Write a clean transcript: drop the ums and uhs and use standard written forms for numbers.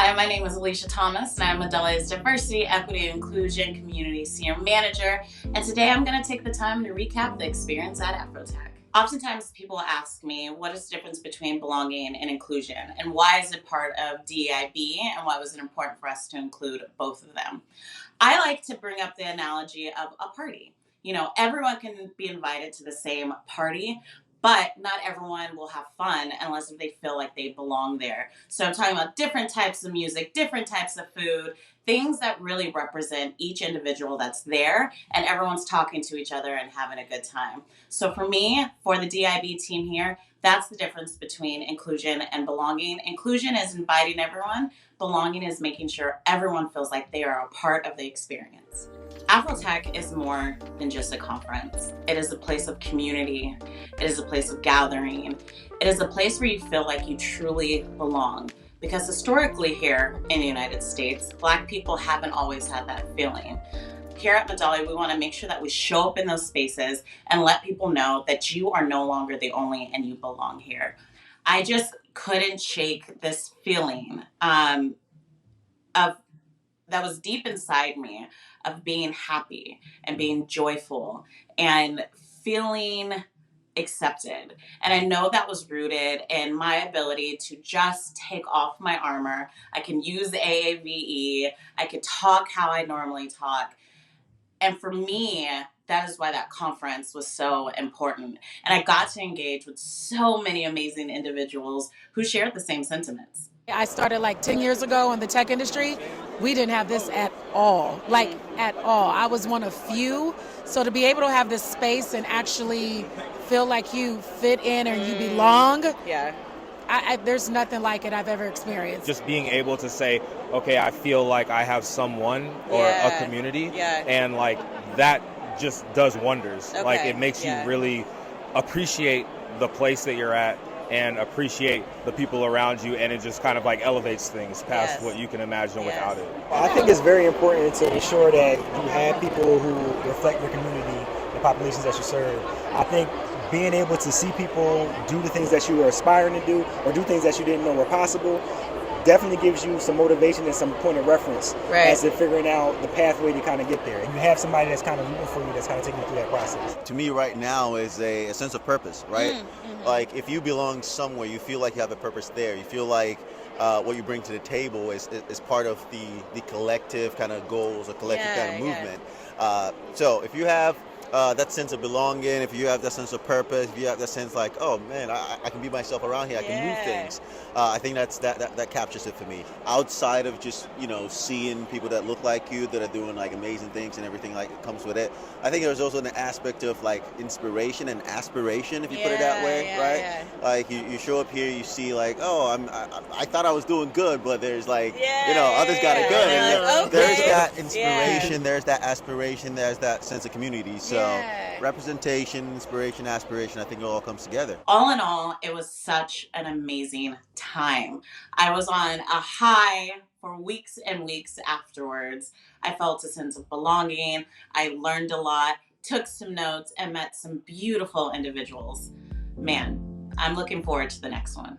Hi, my name is Alisha Thomas, and I'm Medallia's Diversity, Equity, and Inclusion Community Senior Manager. And today I'm going to take the time to recap the experience at AfroTech. Oftentimes people ask me, what is the difference between belonging and inclusion? And why is it part of DEIB? And why was it important for us to include both of them? I like to bring up the analogy of a party. You know, everyone can be invited to the same party, but not everyone will have fun unless they feel like they belong there. So I'm talking about different types of music, different types of food, things that really represent each individual that's there, and everyone's talking to each other and having a good time. So for me, for the DIB team here, that's the difference between inclusion and belonging. Inclusion is inviting everyone. Belonging is making sure everyone feels like they are a part of the experience. AfroTech is more than just a conference. It is a place of community. It is a place of gathering. It is a place where you feel like you truly belong. Because historically here in the United States, Black people haven't always had that feeling. Here at Medallia, we want to make sure that we show up in those spaces and let people know that you are no longer the only and you belong here. I just couldn't shake this feeling of that was deep inside me of being happy and being joyful and feeling accepted. And I know that was rooted in my ability to just take off my armor. I can use the AAVE. I could talk how I normally talk. And for me, that is why that conference was so important. And I got to engage with so many amazing individuals who shared the same sentiments. I started like 10 years ago in the tech industry. We didn't have this at all, at all. I was one of few. So to be able to have this space and actually feel like you fit in or you belong, there's nothing like it I've ever experienced. Just being able to say, okay, I feel like I have someone or a community, and like that just does wonders. Okay. Like it makes you really appreciate the place that you're at and appreciate the people around you, and it just kind of like elevates things past what you can imagine without it. I think it's very important to ensure that you have people who reflect your community, the populations that you serve. I think being able to see people do the things that you were aspiring to do or do things that you didn't know were possible definitely gives you some motivation and some point of reference as to figuring out the pathway to kind of get there. And you have somebody that's kind of rooting for you, that's kind of taking you through that process. To me right now is a sense of purpose, right? Mm-hmm. Like if you belong somewhere, you feel like you have a purpose there. You feel like what you bring to the table is part of the collective kind of goals, a collective kind of movement. So if you have that sense of belonging, if you have that sense of purpose, if you have that sense like, oh man, I can be myself around here, I can move things. I think that captures it for me. Outside of just, seeing people that look like you, that are doing like amazing things and everything like that comes with it, I think there's also an aspect of like inspiration and aspiration, if you put it that way, right? Yeah. Like you show up here, you see like, oh, I thought I was doing good, but there's like, others got it good. And there's that inspiration, there's that aspiration, there's that sense of community. So representation, inspiration, aspiration, I think it all comes together. All in all, it was such an amazing time. I was on a high for weeks and weeks afterwards. I felt a sense of belonging. I learned a lot, took some notes, and met some beautiful individuals. Man, I'm looking forward to the next one.